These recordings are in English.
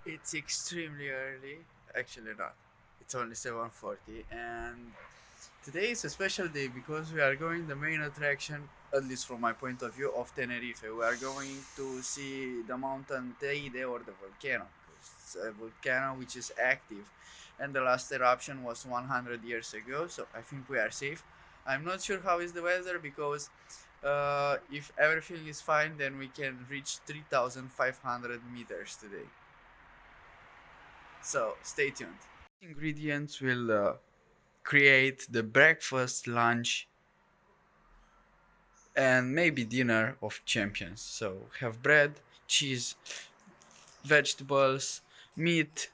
It's extremely early. Actually, not. It's only 7:40, and today is a special day because we are going the main attraction, at least from my point of view, of Tenerife. We are going to see the mountain Teide or the volcano. It's a volcano which is active, and the last eruption was 100 years ago. So I think we are safe. I'm not sure how is the weather because if everything is fine, then we can reach 3,500 meters today. So stay tuned. Ingredients will create the breakfast, lunch, and maybe dinner of champions. So have bread, cheese, vegetables, meat.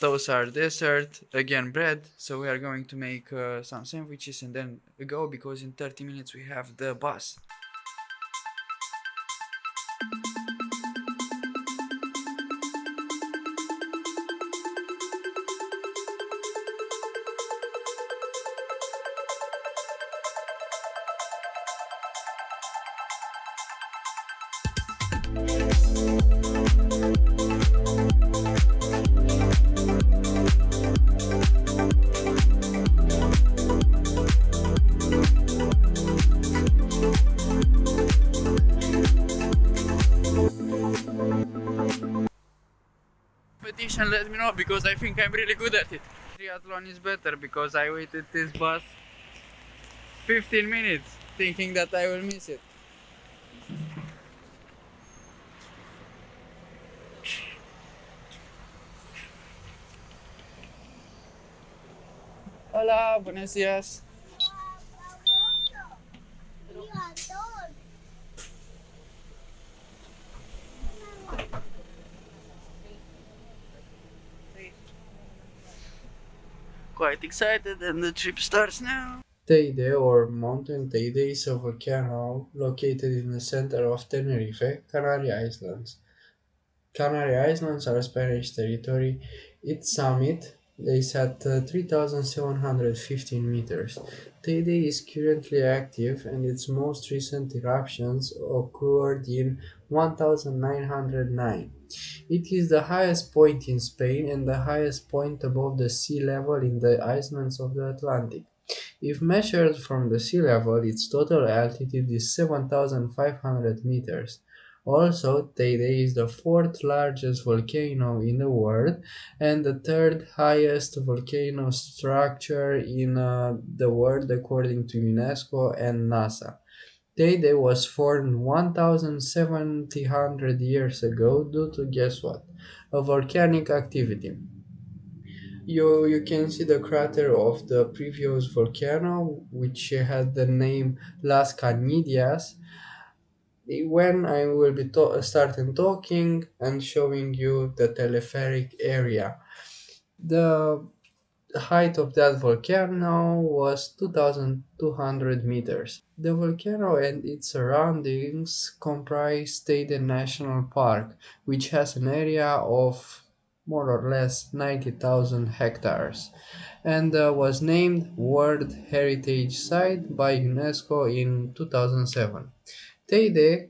Those are dessert. Again, bread. So we are going to make some sandwiches and then go because in 30 minutes we have the bus. Competition, let me know because I think I'm really good at it. Triathlon is better because I waited this bus 15 minutes thinking that I will miss it. Hola, buenos días. Quite excited and the trip starts now. Teide or Mountain Teide is a volcano located in the center of Tenerife, Canary Islands. Canary Islands are Spanish territory. Its summit is at 3,715 meters. Teide is currently active and its most recent eruptions occurred in 1909. It is the highest point in Spain and the highest point above the sea level in the islands of the Atlantic. If measured from the sea level, its total altitude is 7,500 meters. Also, Teide is the fourth largest volcano in the world and the third highest volcano structure in the world according to UNESCO and NASA. Teide was formed 1,700 years ago due to guess what? A volcanic activity. You can see the crater of the previous volcano, which had the name Las Galletas. When I will be starting talking and showing you the telepheric area. The height of that volcano was 2,200 meters. The volcano and its surroundings comprise Teide National Park, which has an area of more or less 90,000 hectares and was named World Heritage Site by UNESCO in 2007. Teide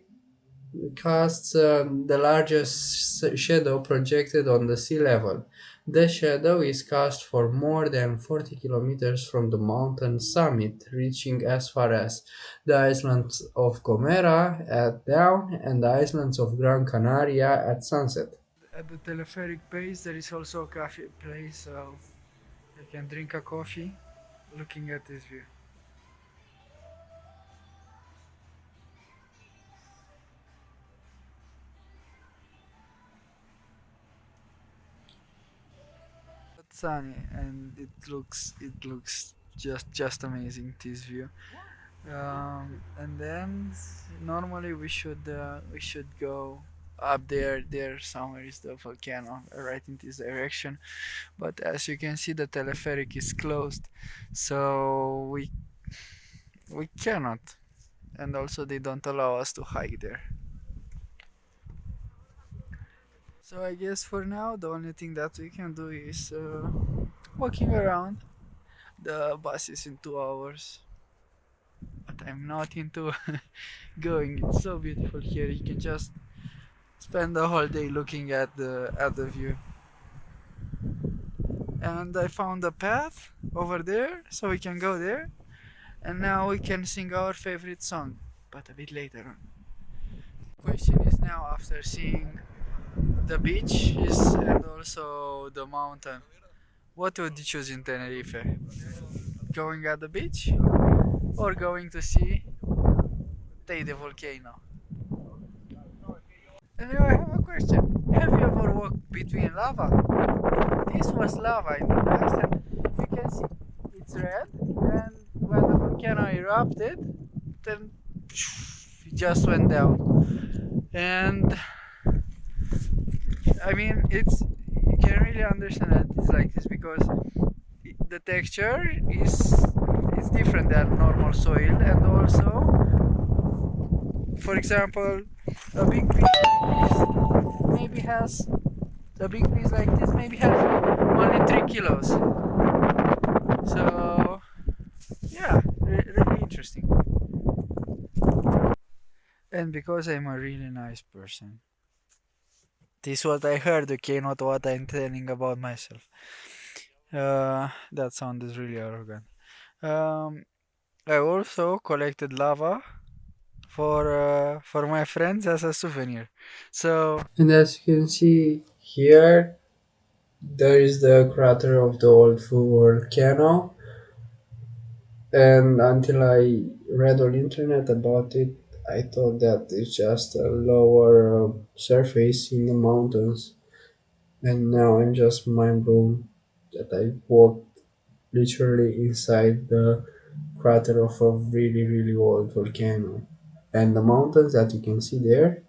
casts the largest shadow projected on the sea level. The shadow is cast for more than 40 kilometers from the mountain summit, reaching as far as the islands of Gomera at dawn and the islands of Gran Canaria at sunset. At the telepheric base, there is also a coffee place, so you can drink a coffee looking at this view. It's sunny and it looks just amazing this view. And then normally we should go up there. There somewhere is the volcano right in this direction. But as you can see, the telepheric is closed, so we cannot. And also they don't allow us to hike there. So I guess for now the only thing that we can do is walking around. The bus is in 2 hours, but I'm not into going. It's so beautiful here. You can just Spend the whole day looking at the view. And I found a path over there, so we can go there. And now we can sing our favorite song, but a bit later on. Question is now, after seeing the beach is and also the mountain, what would you choose in Tenerife? Going at the beach or going to see Teide volcano? And now I have a question. Have you ever walked between lava? This was lava in the past, and you can see it's red. And when the volcano erupted, then it just went down. And I mean, you can really understand that it's like this because the texture is different than normal soil, and also, for example, a big piece like this maybe has a big piece like this maybe has only 3 kilos. So yeah, really interesting. And because I'm a really nice person, this is what I heard, okay, not what I'm telling about myself. That sound is really arrogant. Um, I also collected lava for my friends as a souvenir. So And as you can see here, there is the crater of the old volcano. And until I read on internet about it, I thought that it's just a lower surface in the mountains. And now I'm just mind blown that I walked literally inside the crater of a really, really old volcano. And the mountains that you can see there,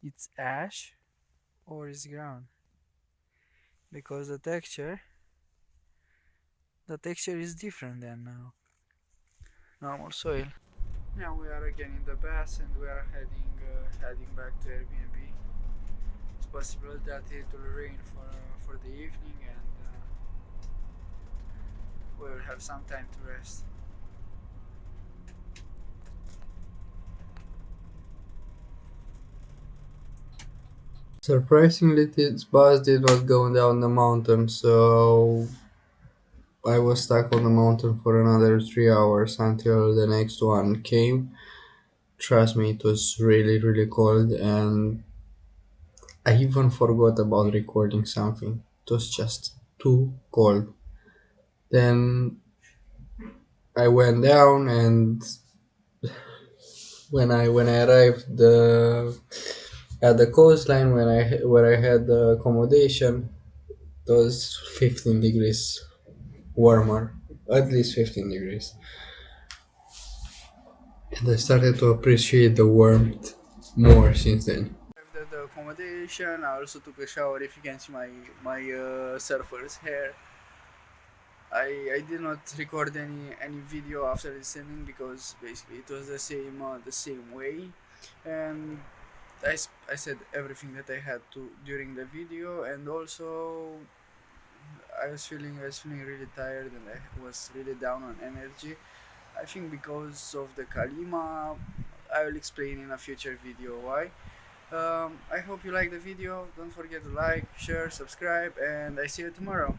it's ash or it's ground because the texture is different than normal soil. Now we are again in the bus and we are heading back to Airbnb. It's possible that it will rain for the evening and we will have some time to rest. surprisingly, this bus did not go down the mountain, so I was stuck on the mountain for another 3 hours until the next one came. Trust me, it was really, really cold, and I even forgot about recording something. It was just too cold. Then I went down, and when I arrived at the coastline, where I had the accommodation, it was 15 degrees warmer, at least 15 degrees, and I started to appreciate the warmth more since then. After the accommodation, I also took a shower. If you can see my surfer's hair, I did not record any video after listening because basically it was the same way, and I said everything that I had to during the video, and also I was feeling really tired and I was really down on energy. I think because of the calima. I will explain in a future video why. I hope you like the video. Don't forget to like, share, subscribe, and I see you tomorrow.